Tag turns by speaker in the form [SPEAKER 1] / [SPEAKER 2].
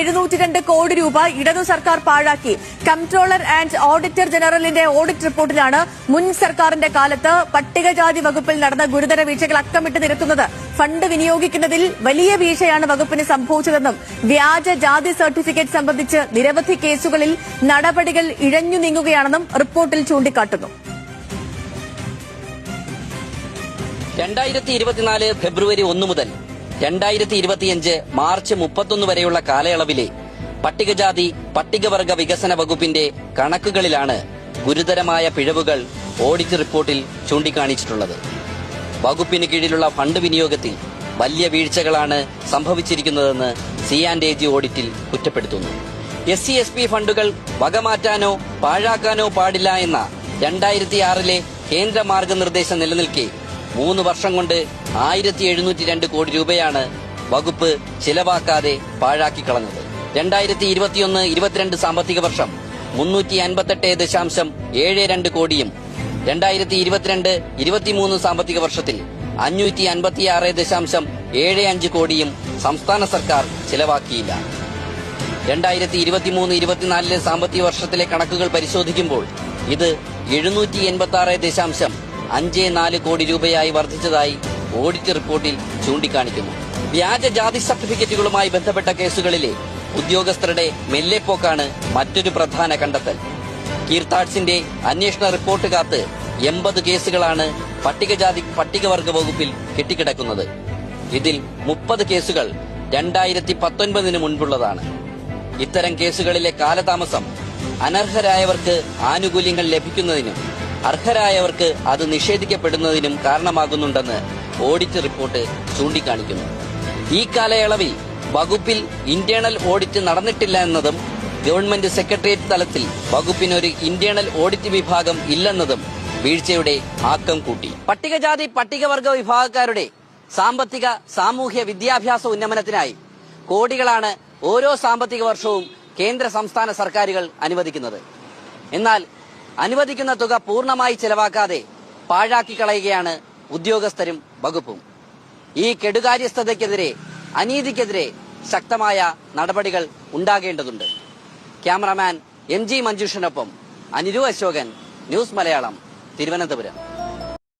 [SPEAKER 1] 1702 കോടി രൂപ ഇടതു സർക്കാർ പാഴാക്കി. കംട്രോളർ ആൻഡ് ഓഡിറ്റർ ജനറലിന്റെ ഓഡിറ്റ് റിപ്പോർട്ടിലാണ് മുൻ സർക്കാരിന്റെ കാലത്ത് പട്ടികജാതി വകുപ്പിൽ നടന്ന ഗുരുതര വീഴ്ചകൾ അക്കമിട്ട് നിരത്തുന്നത്. ഫണ്ട് വിനിയോഗിക്കുന്നതിൽ വലിയ വീഴ്ചയാണ് വകുപ്പിന് സംഭവിച്ചതെന്നും വ്യാജ ജാതി സർട്ടിഫിക്കറ്റ് സംബന്ധിച്ച് നിരവധി കേസുകളിൽ നടപടികൾ ഇഴഞ്ഞു നീങ്ങുകയാണെന്നും റിപ്പോർട്ടിൽ ചൂണ്ടിക്കാട്ടുന്നു.
[SPEAKER 2] 2024 ഫെബ്രുവരി 1 മുതൽ 2025 മാർച്ച് 31 വരെയുള്ള കാലയളവിലെ പട്ടികജാതി പട്ടികവർഗ വികസന വകുപ്പിന്റെ കണക്കുകളിലാണ് ഗുരുതരമായ പിഴവുകൾ ഓഡിറ്റ് റിപ്പോർട്ടിൽ ചൂണ്ടിക്കാണിച്ചിട്ടുള്ളത്. വകുപ്പിന് കീഴിലുള്ള ഫണ്ട് വിനിയോഗത്തിൽ വലിയ വീഴ്ചകളാണ് സംഭവിച്ചിരിക്കുന്നതെന്ന് C&AG ഓഡിറ്റിൽ കുറ്റപ്പെടുത്തുന്നു. SC/ST ഫണ്ടുകൾ വകമാറ്റാനോ പാഴാക്കാനോ പാടില്ല എന്ന 2006 കേന്ദ്ര മാർഗനിർദ്ദേശം നിലനിൽക്കെ 3 വർഷം കൊണ്ട് 1702 കോടി രൂപയാണ് വകുപ്പ് ചിലവാക്കാതെ പാഴാക്കി കളഞ്ഞത്. 2021-22 സാമ്പത്തിക വർഷം 358.72 കോടിയും 2022-23 സാമ്പത്തിക വർഷത്തിൽ 556.75 കോടിയും സംസ്ഥാന സർക്കാർ ചിലവാക്കിയില്ല. 2023-24 സാമ്പത്തിക വർഷത്തിലെ കണക്കുകൾ പരിശോധിക്കുമ്പോൾ ഇത് 786.54 കോടി രൂപയായി വർദ്ധിച്ചതായി ഓഡിറ്റ് റിപ്പോർട്ടിൽ ചൂണ്ടിക്കാണിക്കുന്നു. വ്യാജ ജാതി സർട്ടിഫിക്കറ്റുകളുമായി ബന്ധപ്പെട്ട കേസുകളിലെ ഉദ്യോഗസ്ഥരുടെ മെല്ലെപ്പോക്കാണ് മറ്റൊരു പ്രധാന കണ്ടെത്തൽ. കീർത്താഡ്സിന്റെ അന്വേഷണ റിപ്പോർട്ട് കാത്ത് 80 കേസുകളാണ് പട്ടികജാതി പട്ടികവർഗ വകുപ്പിൽ കെട്ടിക്കിടക്കുന്നത്. ഇതിൽ 30 കേസുകൾ 2019 മുൻപുള്ളതാണ്. ഇത്തരം കേസുകളിലെ കാലതാമസം അനർഹരായവർക്ക് ആനുകൂല്യങ്ങൾ ലഭിക്കുന്നതിനും അർഹരായവർക്ക് അത് നിഷേധിക്കപ്പെടുന്നതിനും കാരണമാകുന്നുണ്ടെന്ന് ഓഡിറ്റ് റിപ്പോർട്ട് ചൂണ്ടിക്കാണിക്കുന്നു. ഈ കാലയളവിൽ വകുപ്പിൽ ഇന്റേണൽ ഓഡിറ്റ് നടന്നിട്ടില്ല എന്നതും ഗവൺമെന്റ് സെക്രട്ടേറിയറ്റ് തലത്തിൽ വകുപ്പിനൊരു ഇന്റേണൽ ഓഡിറ്റ് വിഭാഗം ഇല്ലെന്നതും വീഴ്ചയുടെ ആക്കം കൂട്ടി. പട്ടികജാതി പട്ടികവർഗ വിഭാഗക്കാരുടെ സാമ്പത്തിക സാമൂഹ്യ വിദ്യാഭ്യാസ ഉന്നമനത്തിനായി കോടികളാണ് ഓരോ സാമ്പത്തിക വർഷവും കേന്ദ്ര സംസ്ഥാന സർക്കാരുകൾ അനുവദിക്കുന്നത്. എന്നാൽ അനുവദിക്കുന്ന തുക പൂർണ്ണമായി ചെലവാക്കാതെ പാഴാക്കി കളയുകയാണ് ഉദ്യോഗസ്ഥരും വകുപ്പും. ഈ കെടുകാര്യസ്ഥതയ്ക്കെതിരെ അനീതിക്കെതിരെ ശക്തമായ നടപടികൾ ഉണ്ടാകേണ്ടതുണ്ട്. ക്യാമറാമാൻ MG മഞ്ജുഷിനൊപ്പം അനിരു അശോകൻ, ന്യൂസ് മലയാളം, തിരുവനന്തപുരം.